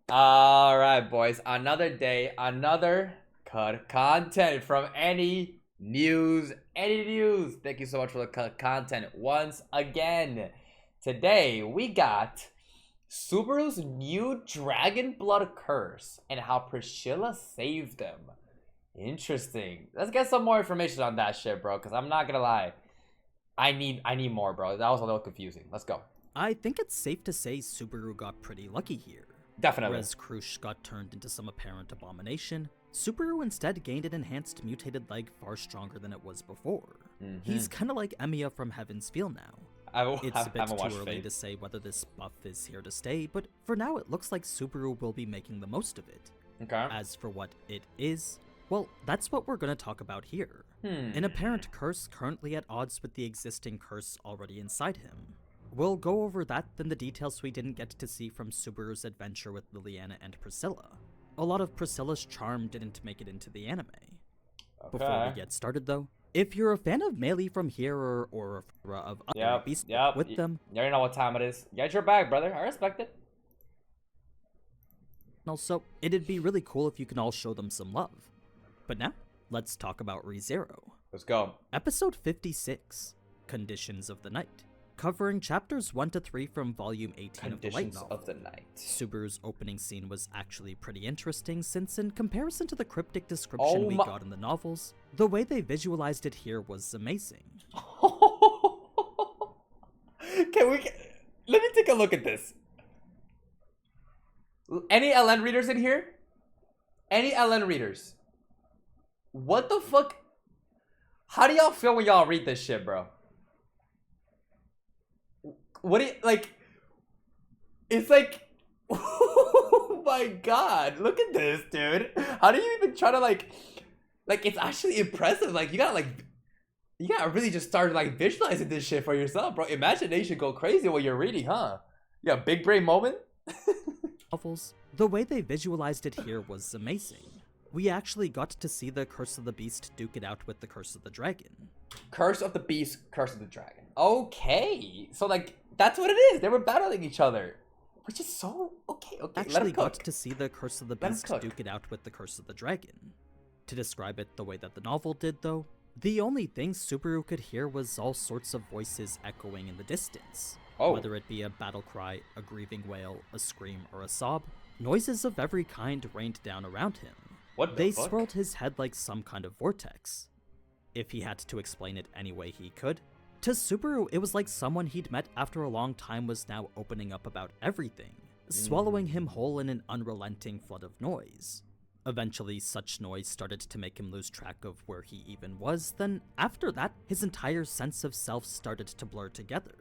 All right, boys. Another day, another cut content from Any News. Any News. Thank you so much for the cut content once again. Today we got Subaru's new Dragon Blood curse and how Priscilla saved them. Interesting. Let's get some more information on that shit, bro. Cause I'm not gonna lie, I need more, bro. That was a little confusing. Let's go. I think it's safe to say Subaru got pretty lucky here. Definitely. Whereas Krush got turned into some apparent abomination, Subaru instead gained an enhanced mutated leg far stronger than it was before. He's kinda like Emiya from Heaven's Feel now. It's a bit too early to say whether this buff is here to stay, but for now it looks like Subaru will be making the most of it. Okay. As for what it is, well, that's what we're gonna talk about here. An apparent curse currently at odds with the existing curse already inside him. We'll go over that, then the details we didn't get to see from Subaru's adventure with Liliana and Priscilla. A lot of Priscilla's charm didn't make it into the anime. Okay. Before we get started though, if you're a fan of Melee from here or of other beasts with them, you already know what time it is. Get your bag, brother. I respect it. also, it'd be really cool if you can all show them some love. But now, let's talk about ReZero. Let's go. Episode 56, Conditions of the Night. Covering chapters 1 to 3 from volume 18 of the light Conditions novel. of the Night. Subaru's opening scene was actually pretty interesting since in comparison to the cryptic description we got in the novels, the way they visualized it here was amazing. Let me take a look at this. Any LN readers in here? Any LN readers? What the fuck? How do y'all feel when y'all read this shit, bro? What do you, like, it's like, oh my god, look at this, dude. How do you even try to, like, it's actually impressive. Like, you gotta really just start, like, visualizing this shit for yourself, bro. Imagination go crazy when you're reading, huh? Yeah, big brain moment. Novels, the way they visualized it here was amazing. We actually got to see the Curse of the Beast duke it out with the Curse of the Dragon. Curse of the Beast, Curse of the Dragon. Okay, so, like, that's what it is. They were battling each other, which is so okay. Actually got to see the Curse of the Beast duke it out with the Curse of the Dragon. To describe it the way that the novel did, though, the only thing Subaru could hear was all sorts of voices echoing in the distance. Whether it be a battle cry, a grieving wail, a scream, or a sob, noises of every kind rained down around him. They swirled his head like some kind of vortex. If he had to explain it any way he could, to Subaru it was like someone he'd met after a long time was now opening up about everything, swallowing him whole in an unrelenting flood of noise. Eventually such noise started to make him lose track of where he even was, then after that his entire sense of self started to blur together.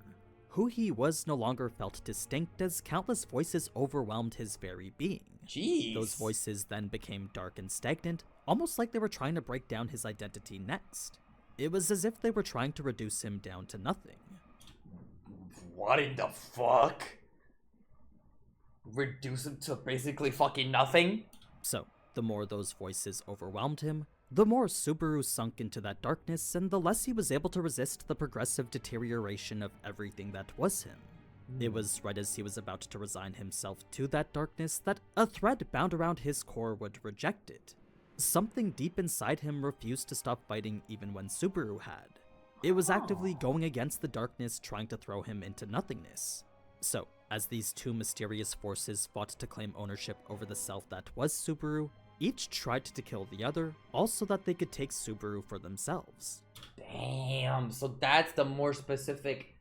Who he was no longer felt distinct as countless voices overwhelmed his very being. Jeez. Those voices then became dark and stagnant, almost like they were trying to break down his identity next. It was as if they were trying to reduce him down to nothing. What in the fuck? Reduce him to basically fucking nothing? So, the more those voices overwhelmed him, the more Subaru sunk into that darkness, and the less he was able to resist the progressive deterioration of everything that was him. It was right as he was about to resign himself to that darkness that a thread bound around his core would reject it. Something deep inside him refused to stop fighting even when Subaru had. It was actively going against the darkness, trying to throw him into nothingness. So, as these two mysterious forces fought to claim ownership over the self that was Subaru, each tried to kill the other, all so that they could take Subaru for themselves. Damn, so that's the more specific.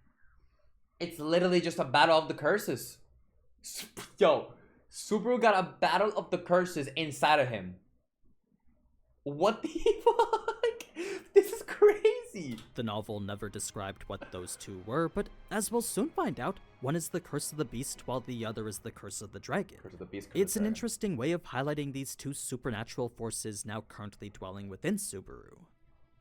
It's literally just a battle of the curses. Yo, Subaru got a battle of the curses inside of him. What the fuck? This is crazy. The novel never described what those two were, but as we'll soon find out, one is the Curse of the Beast while the other is the Curse of the Dragon. Curse of the Beast, it's an interesting way of highlighting these two supernatural forces now currently dwelling within Subaru.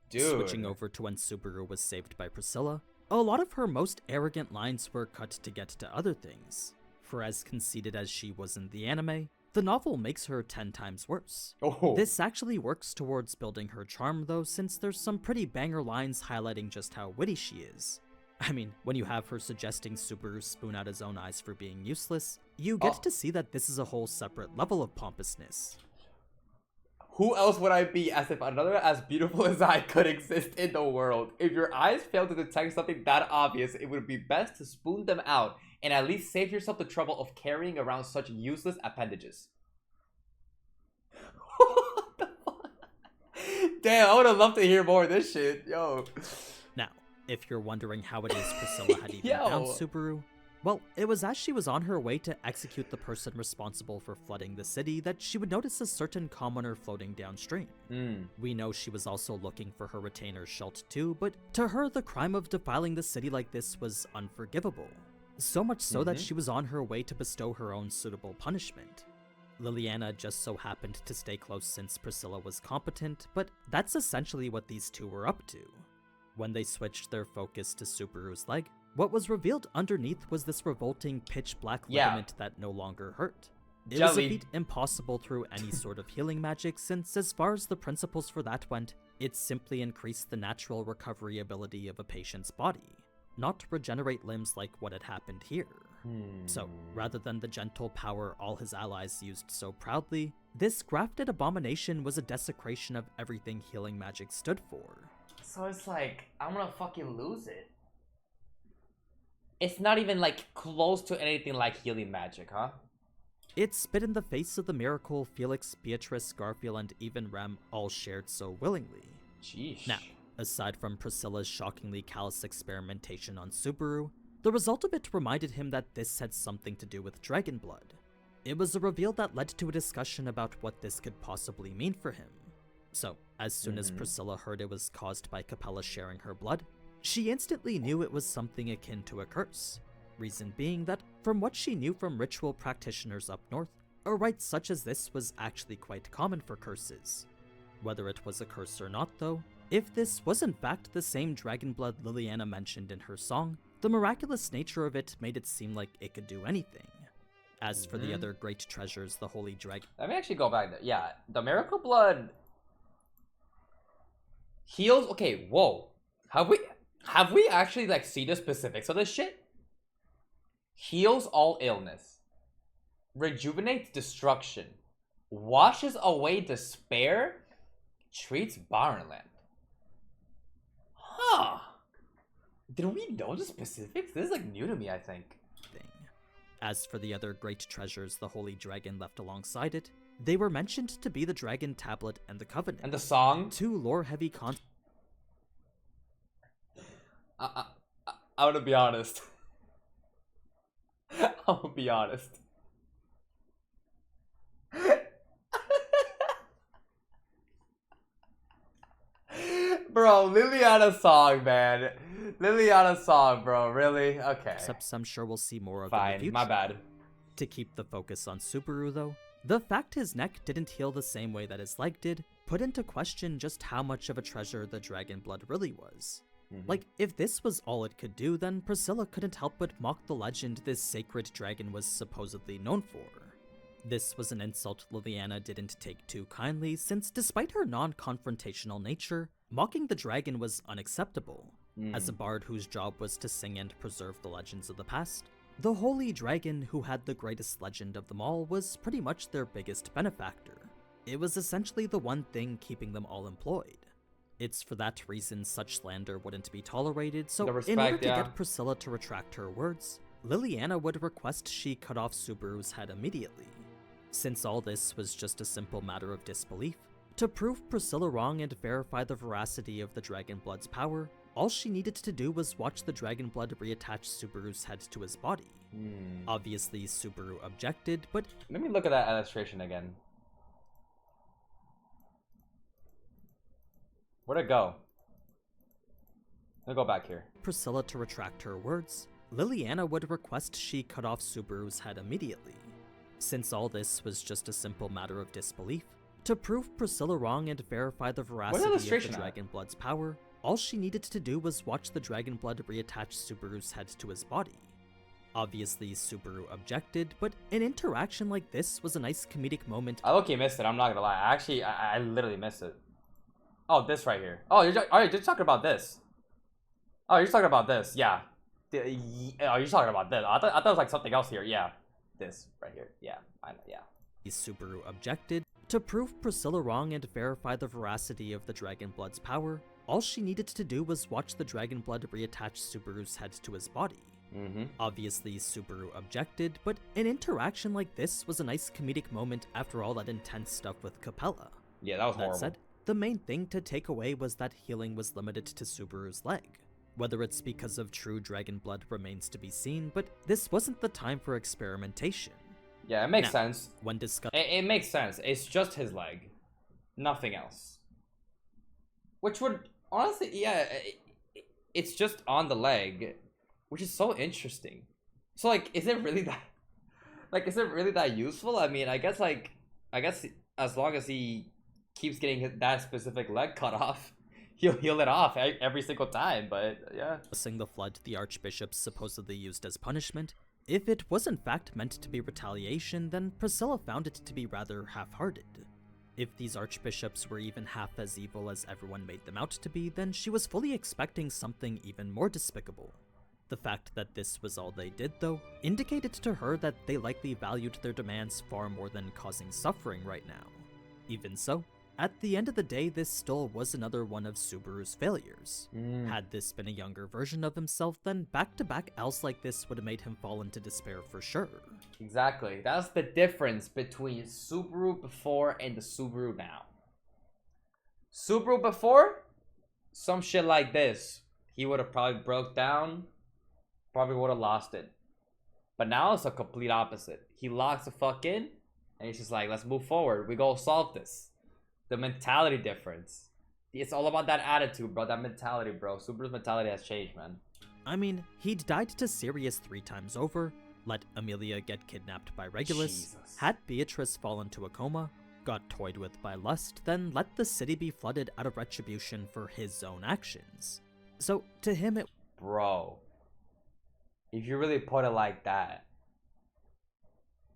Dude. Switching over to when Subaru was saved by Priscilla, a lot of her most arrogant lines were cut to get to other things. For as conceited as she was in the anime, the novel makes her 10 times worse. This actually works towards building her charm though, since there's some pretty banger lines highlighting just how witty she is. I mean, when you have her suggesting Subaru spoon out his own eyes for being useless, you get to see that this is a whole separate level of pompousness. Who else would I be as if another as beautiful as I could exist in the world? If your eyes fail to detect something that obvious, it would be best to spoon them out and at least save yourself the trouble of carrying around such useless appendages. What the fuck? Damn, I would have loved to hear more of this shit. Yo. Now, if you're wondering how it is Priscilla had even found Subaru, well, it was as she was on her way to execute the person responsible for flooding the city that she would notice a certain commoner floating downstream. We know she was also looking for her retainer Schult too, but to her the crime of defiling the city like this was unforgivable. So much so that she was on her way to bestow her own suitable punishment. Liliana just so happened to stay close since Priscilla was competent, but that's essentially what these two were up to. When they switched their focus to Subaru's leg, what was revealed underneath was this revolting pitch-black ligament that no longer hurt. It was a feat impossible through any sort of healing magic, since as far as the principles for that went, it simply increased the natural recovery ability of a patient's body, not regenerate limbs like what had happened here. So, rather than the gentle power all his allies used so proudly, this grafted abomination was a desecration of everything healing magic stood for. So it's like, I'm gonna fucking lose it. It's not even like close to anything like healing magic, huh? It spit in the face of the miracle Felix, Beatrice, Garfield, and even Rem all shared so willingly. Sheesh. Now, aside from Priscilla's shockingly callous experimentation on Subaru, the result of it reminded him that this had something to do with dragon blood. It was a reveal that led to a discussion about what this could possibly mean for him. So, as soon as Priscilla heard it was caused by Capella sharing her blood, she instantly knew it was something akin to a curse. Reason being that, from what she knew from ritual practitioners up north, a rite such as this was actually quite common for curses. Whether it was a curse or not though, if this was in fact the same dragon blood Liliana mentioned in her song, the miraculous nature of it made it seem like it could do anything. As for the other great treasures, the holy dragon... Let me actually go back there. Yeah, the miracle blood heals... Okay, whoa. Have we actually like seen the specifics of this shit? Heals all illness. Rejuvenates destruction. Washes away despair. Treats barrenland. Huh. Did we know the specifics? This is like new to me, I think. As for the other great treasures the holy dragon left alongside it, they were mentioned to be the dragon tablet and the covenant. And the song? Two lore-heavy I'm gonna be honest. I'm gonna be honest. Bro, Liliana's song, man. Liliana's song, bro. Really? Okay. Except I'm sure we'll see more of in the future. My bad. To keep the focus on Subaru, though, the fact his neck didn't heal the same way that his leg did put into question just how much of a treasure the dragon blood really was. Like, if this was all it could do, then Priscilla couldn't help but mock the legend this sacred dragon was supposedly known for. This was an insult Liliana didn't take too kindly, since despite her non-confrontational nature, mocking the dragon was unacceptable. As a bard whose job was to sing and preserve the legends of the past, the holy dragon, who had the greatest legend of them all, was pretty much their biggest benefactor. It was essentially the one thing keeping them all employed. It's for that reason such slander wouldn't be tolerated, so in order to get Priscilla to retract her words, Liliana would request she cut off Subaru's head immediately. Since all this was just a simple matter of disbelief, to prove Priscilla wrong and verify the veracity of the dragon blood's power, all she needed to do was watch the dragon blood reattach Subaru's head to his body. Obviously, Subaru objected, but... Let me look at that illustration again. Where'd it go? Let me go back here. Priscilla to retract her words, Liliana would request she cut off Subaru's head immediately. Since all this was just a simple matter of disbelief, to prove Priscilla wrong and verify the veracity of the dragon blood's power, all she needed to do was watch the dragon blood reattach Subaru's head to his body. Obviously, Subaru objected, but an interaction like this was a nice comedic moment. I low-key missed it, I'm not gonna lie. I literally missed it. Oh, this right here. Oh, you're just talking about this. Oh, you're talking about this. Yeah. Oh, you're talking about this. I thought it was like something else here. Yeah. this right here. Yeah, I know, yeah. Subaru objected. To prove Priscilla wrong and verify the veracity of the Dragon Blood's power, all she needed to do was watch the Dragon Blood reattach Subaru's head to his body. Obviously, Subaru objected, but an interaction like this was a nice comedic moment after all that intense stuff with Capella. Yeah, that was horrible. That said, the main thing to take away was that healing was limited to Subaru's leg. Whether it's because of true dragon blood remains to be seen, but this wasn't the time for experimentation. Yeah, it makes sense. When discussed, it makes sense. It's just his leg, nothing else. Which would honestly, yeah, it's just on the leg, which is so interesting. So like, is it really that? Like, is it really that useful? I mean, I guess as long as he keeps getting that specific leg cut off, he'll heal it off every single time. But yeah. Discussing the flood the archbishops supposedly used as punishment, if it was in fact meant to be retaliation, then Priscilla found it to be rather half-hearted. If these archbishops were even half as evil as everyone made them out to be, then she was fully expecting something even more despicable. The fact that this was all they did, though, indicated to her that they likely valued their demands far more than causing suffering right now. Even so, at the end of the day, this still was another one of Subaru's failures. Had this been a younger version of himself, then back-to-back L's like this would have made him fall into despair for sure. Exactly. That's the difference between Subaru before and the Subaru now. Subaru before, some shit like this, he would have probably broke down, probably would have lost it. But now it's a complete opposite. He locks the fuck in, and he's just like, let's move forward. We go solve this. The mentality difference. It's all about that attitude, bro. That mentality, bro. Subaru's mentality has changed, man. I mean, he'd died to Sirius 3 times over, let Amelia get kidnapped by Regulus, had Beatrice fall into a coma, got toyed with by lust, then let the city be flooded out of retribution for his own actions. So, to him it— Bro. If you really put it like that.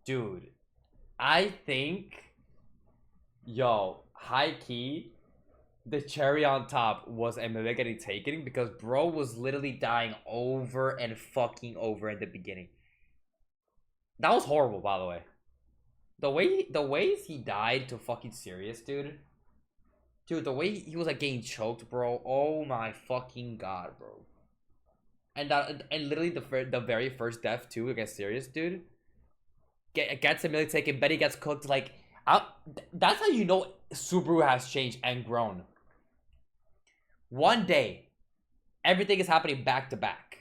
Dude. I think... Yo, high key, the cherry on top was Amelia getting taken because bro was literally dying over and fucking over in the beginning. That was horrible, by the way. The ways he died to fucking Sirius, dude. Dude, the way he was like getting choked, bro. Oh my fucking god, bro. And literally the very first death too against Sirius, dude. Gets Amelia taken, Betty gets cooked, like. That's how you know Subaru has changed and grown. One day, everything is happening back to back.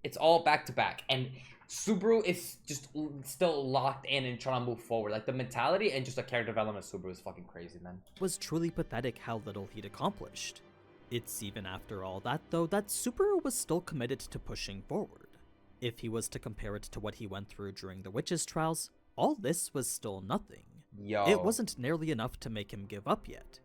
It's all back to back. And Subaru is just still locked in and trying to move forward. Like, the mentality and just the character development of Subaru is fucking crazy, man. It was truly pathetic how little he'd accomplished. It's even after all that, though, that Subaru was still committed to pushing forward. If he was to compare it to what he went through during the witches' trials, all this was still nothing. Yo. It wasn't nearly enough to make him give up yet.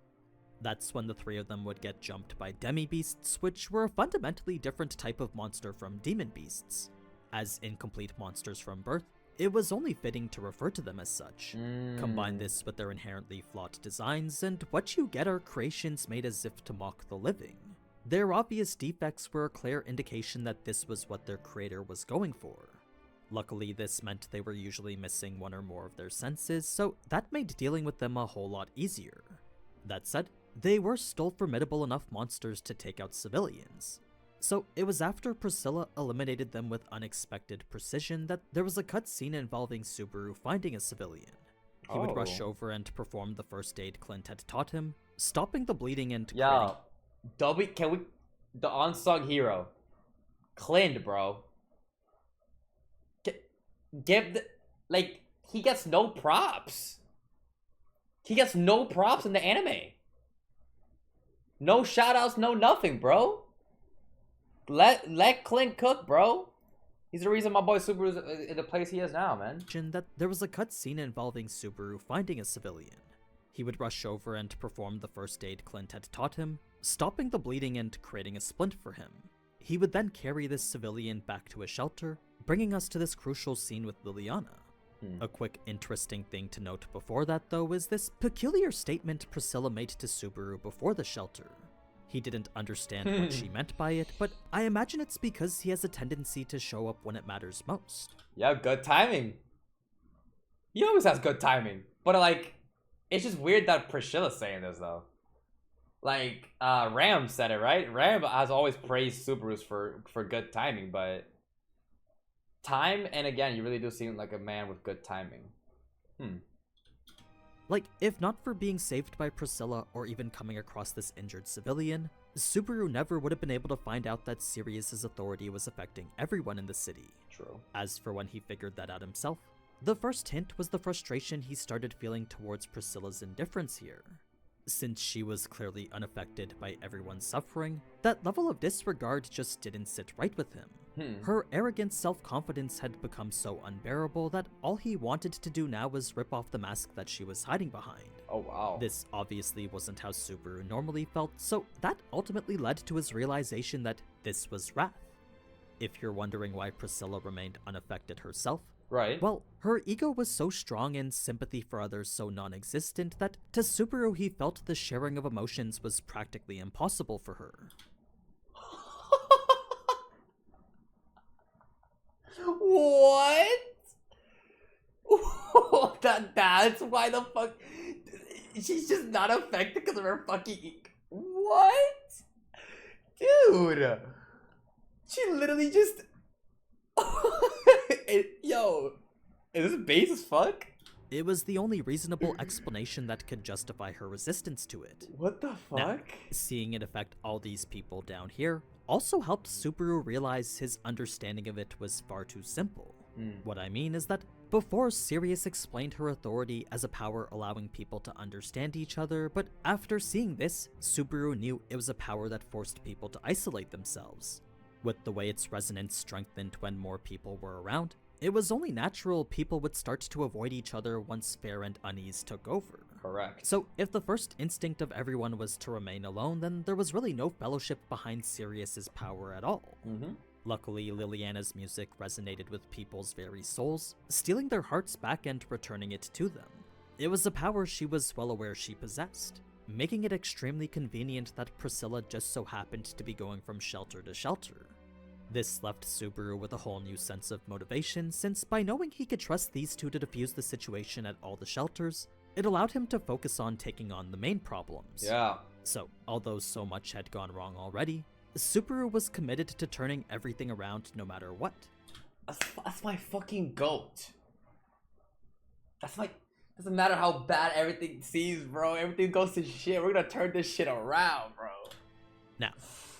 That's when the three of them would get jumped by demi-beasts, which were a fundamentally different type of monster from demon beasts. As incomplete monsters from birth, it was only fitting to refer to them as such. Combine this with their inherently flawed designs, and what you get are creations made as if to mock the living. Their obvious defects were a clear indication that this was what their creator was going for. Luckily, this meant they were usually missing one or more of their senses, so that made dealing with them a whole lot easier. That said, they were still formidable enough monsters to take out civilians. So it was after Priscilla eliminated them with unexpected precision that there was a cutscene involving Subaru finding a civilian. He would rush over and perform the first aid Clint had taught him, stopping the bleeding and the unsung hero, Clint, bro. He gets no props. He gets no props in the anime. No shoutouts, no nothing, bro. Let Clint cook, bro. He's the reason my boy Subaru is in the place he is now, man. That there was a cutscene involving Subaru finding a civilian. He would rush over and perform the first aid Clint had taught him, stopping the bleeding and creating a splint for him. He would then carry this civilian back to a shelter, bringing us to this crucial scene with Liliana. A quick interesting thing to note before that, though, is this peculiar statement Priscilla made to Subaru before the shelter. He didn't understand what she meant by it, but I imagine it's because he has a tendency to show up when it matters most. Yeah, good timing. He always has good timing. But like, it's just weird that Priscilla's saying this though. Like, Ram said it, right? Ram has always praised Subaru's for good timing, but time, and again, you really do seem like a man with good timing. Like, if not for being saved by Priscilla or even coming across this injured civilian, Subaru never would have been able to find out that Sirius's authority was affecting everyone in the city. True. As for when he figured that out himself, the first hint was the frustration he started feeling towards Priscilla's indifference here. Since she was clearly unaffected by everyone's suffering, that level of disregard just didn't sit right with him. Her arrogant self-confidence had become so unbearable that all he wanted to do now was rip off the mask that she was hiding behind. Oh wow. This obviously wasn't how Subaru normally felt, so that ultimately led to his realization that this was wrath. If you're wondering why Priscilla remained unaffected herself, right. Well, her ego was so strong and sympathy for others so non-existent that to Subaru he felt the sharing of emotions was practically impossible for her. What? That's why the fuck she's just not affected because of her fucking what? Dude. She literally just yo, is this base as fuck? It was the only reasonable explanation that could justify her resistance to it. What the fuck? Now, seeing it affect all these people down here also helped Subaru realize his understanding of it was far too simple. What I mean is that before, Sirius explained her authority as a power allowing people to understand each other, but after seeing this, Subaru knew it was a power that forced people to isolate themselves. With the way its resonance strengthened when more people were around, it was only natural people would start to avoid each other once fear and unease took over. Correct. So if the first instinct of everyone was to remain alone, then there was really no fellowship behind Sirius's power at all. Luckily, Liliana's music resonated with people's very souls, stealing their hearts back and returning it to them. It was a power she was well aware she possessed, making it extremely convenient that Priscilla just so happened to be going from shelter to shelter. This left Subaru with a whole new sense of motivation, since by knowing he could trust these two to defuse the situation at all the shelters, it allowed him to focus on taking on the main problems. Yeah. So, although so much had gone wrong already, Subaru was committed to turning everything around no matter what. That's my fucking goat. That's like, doesn't matter how bad everything seems, bro. Everything goes to shit. We're gonna turn this shit around, bro. Now,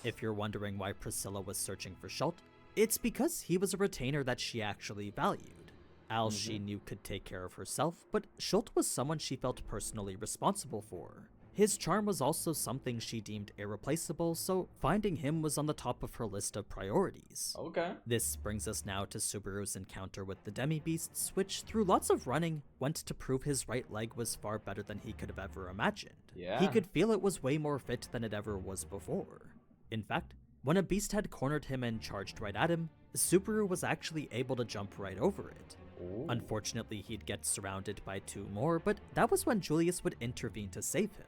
if you're wondering why Priscilla was searching for Schult, it's because he was a retainer that she actually valued. Al she knew could take care of herself, but Schult was someone she felt personally responsible for. His charm was also something she deemed irreplaceable, so finding him was on the top of her list of priorities. Okay. This brings us now to Subaru's encounter with the demi-beasts, which through lots of running, went to prove his right leg was far better than he could have ever imagined. Yeah. He could feel it was way more fit than it ever was before. In fact, when a beast had cornered him and charged right at him, Subaru was actually able to jump right over it. Ooh. Unfortunately, he'd get surrounded by two more, but that was when Julius would intervene to save him.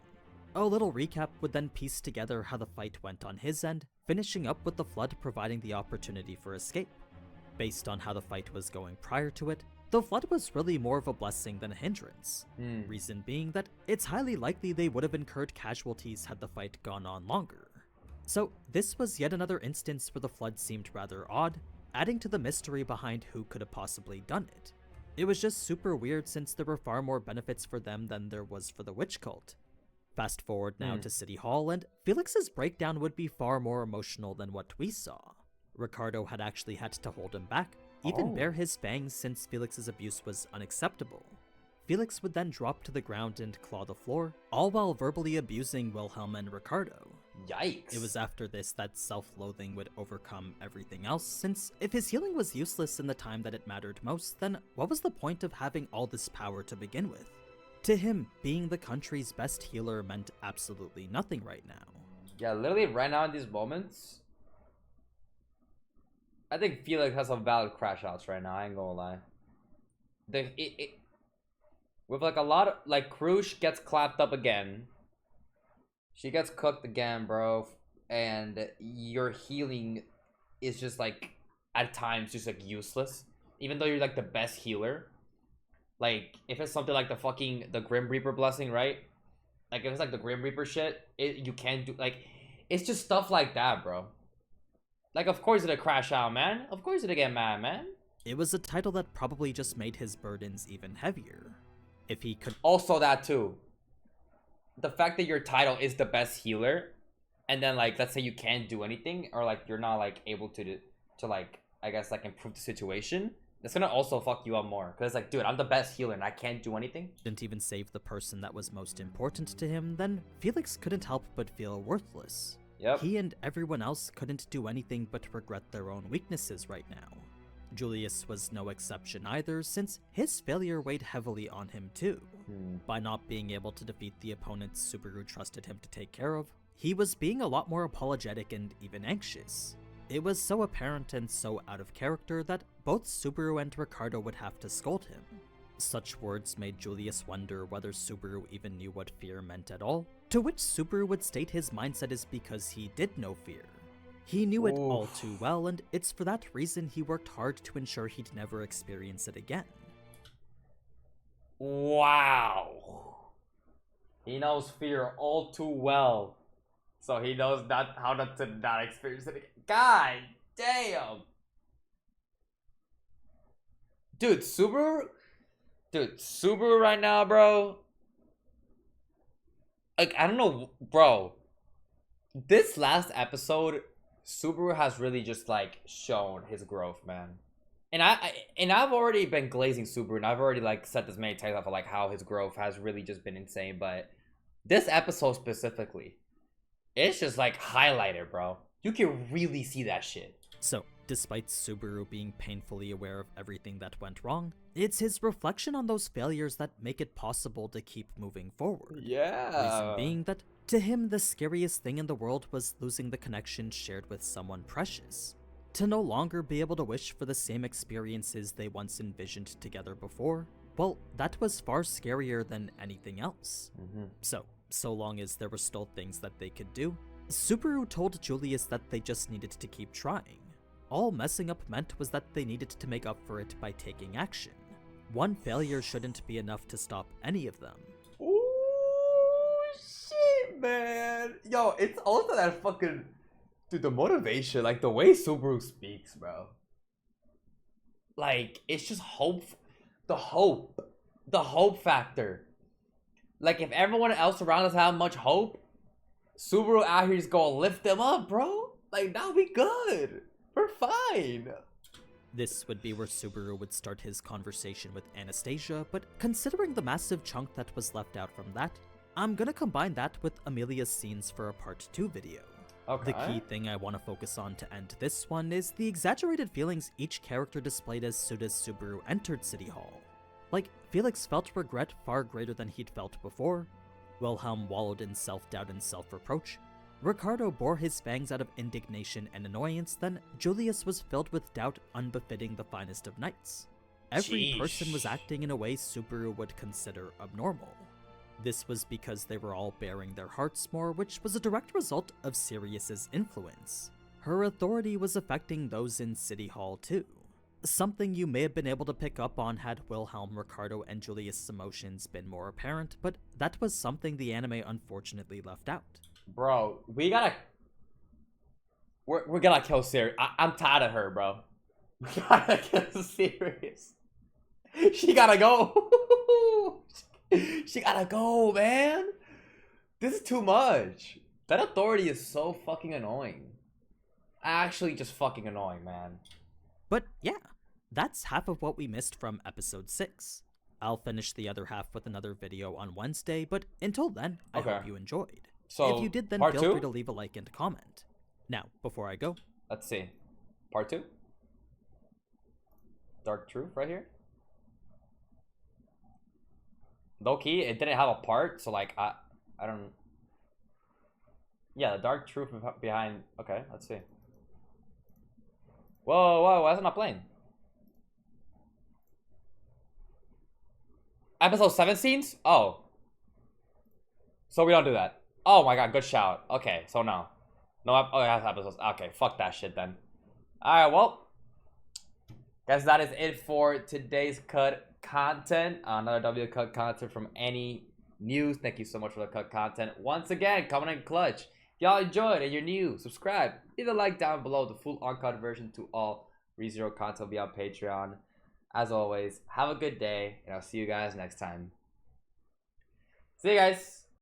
A little recap would then piece together how the fight went on his end, finishing up with the flood providing the opportunity for escape. Based on how the fight was going prior to it, the flood was really more of a blessing than a hindrance. Reason being that it's highly likely they would have incurred casualties had the fight gone on longer. So this was yet another instance where the flood seemed rather odd, adding to the mystery behind who could have possibly done it. It was just super weird since there were far more benefits for them than there was for the witch cult. Fast forward now to City Hall, and Felix's breakdown would be far more emotional than what we saw. Ricardo had actually had to hold him back, even bare his fangs since Felix's abuse was unacceptable. Felix would then drop to the ground and claw the floor, all while verbally abusing Wilhelm and Ricardo. Yikes. It was after this that self-loathing would overcome everything else, since if his healing was useless in the time that it mattered most, then what was the point of having all this power to begin with? To him, being the country's best healer meant absolutely nothing right now. Yeah, literally right now in these moments, I think Felix has some valid crash outs right now, I ain't gonna lie. With like a lot of, like Krush gets clapped up again. She gets cooked again, bro, and your healing is just like at times just like useless. Even though you're like the best healer, like if it's something like the Grim Reaper blessing, right? Like if it's like the Grim Reaper shit, you can't do like it's just stuff like that, bro. Like of course it'll crash out, man. Of course it'll get mad, man. It was a title that probably just made his burdens even heavier. If he could also that too. The fact that your title is the best healer, and then like let's say you can't do anything, or like you're not like able to like I guess like improve the situation, it's gonna also fuck you up more. Cause like, dude, I'm the best healer and I can't do anything. Didn't even save the person that was most important to him, then Felix couldn't help but feel worthless. Yep. He and everyone else couldn't do anything but regret their own weaknesses right now. Julius was no exception either, since his failure weighed heavily on him too. By not being able to defeat the opponents Subaru trusted him to take care of, he was being a lot more apologetic and even anxious. It was so apparent and so out of character that both Subaru and Ricardo would have to scold him. Such words made Julius wonder whether Subaru even knew what fear meant at all, to which Subaru would state his mindset is because he did know fear. He knew it all too well, and it's for that reason he worked hard to ensure he'd never experience it again. Wow. He knows fear all too well. So he knows how not to not experience it again. God damn. Dude, Subaru right now, bro. Like, I don't know, bro. This last episode, Subaru has really just like shown his growth, man. And I've already been glazing Subaru, and I've already like said this many times of like how his growth has really just been insane. But this episode specifically, it's just like highlighted, bro. You can really see that shit. So, despite Subaru being painfully aware of everything that went wrong, it's his reflection on those failures that make it possible to keep moving forward. Yeah. Reason being that, to him, the scariest thing in the world was losing the connection shared with someone precious. To no longer be able to wish for the same experiences they once envisioned together before, well, that was far scarier than anything else. So long as there were still things that they could do, Subaru told Julius that they just needed to keep trying. All messing up meant was that they needed to make up for it by taking action. One failure shouldn't be enough to stop any of them. Ooh, shit, man. Yo, it's also that fucking... Dude, the motivation, like the way Subaru speaks, bro. Like, it's just hope. The hope factor. Like, if everyone else around us had much hope, Subaru out here is gonna lift them up, bro. Like, that'll be good. We're fine. This would be where Subaru would start his conversation with Anastasia, but considering the massive chunk that was left out from that, I'm gonna combine that with Amelia's scenes for a part 2 video. Okay. The key thing I want to focus on to end this one is the exaggerated feelings each character displayed as soon as Subaru entered City Hall. Like, Felix felt regret far greater than he'd felt before, Wilhelm wallowed in self-doubt and self-reproach, Ricardo bore his fangs out of indignation and annoyance, then Julius was filled with doubt unbefitting the finest of knights. Every person was acting in a way Subaru would consider abnormal. This was because they were all bearing their hearts more, which was a direct result of Sirius's influence. Her authority was affecting those in City Hall too. Something you may have been able to pick up on had Wilhelm, Ricardo, and Julius' emotions been more apparent, but that was something the anime unfortunately left out. Bro, we're gonna kill Sirius. I'm tired of her, bro. We gotta kill Sirius. She gotta go. She gotta go, man. This is too much. That authority is so fucking annoying. Actually, just fucking annoying, man. But yeah, that's half of what we missed from episode 6. I'll finish the other half with another video on Wednesday, but until then, I hope you enjoyed. So, if you did, then feel free to leave a like and comment. Now, before I go... Let's see. Part 2? Dark Truth right here? Low key, it didn't have a part, so like, I don't... Yeah, the Dark Truth behind... Okay, let's see. Whoa, why is it not playing? Episode 7 scenes? Oh. So we don't do that. Oh my god, good shout. Okay, so no. No, oh, that's episodes. Okay, fuck that shit then. Alright, well. Guys, that is it for today's cut content. Another W cut content from AniNews. Thank you so much for the cut content. Once again, coming in clutch. If y'all enjoyed and you're new, subscribe. Leave a like down below. The full uncut version to all ReZero content will be on Patreon. As always, have a good day, and I'll see you guys next time. See you guys.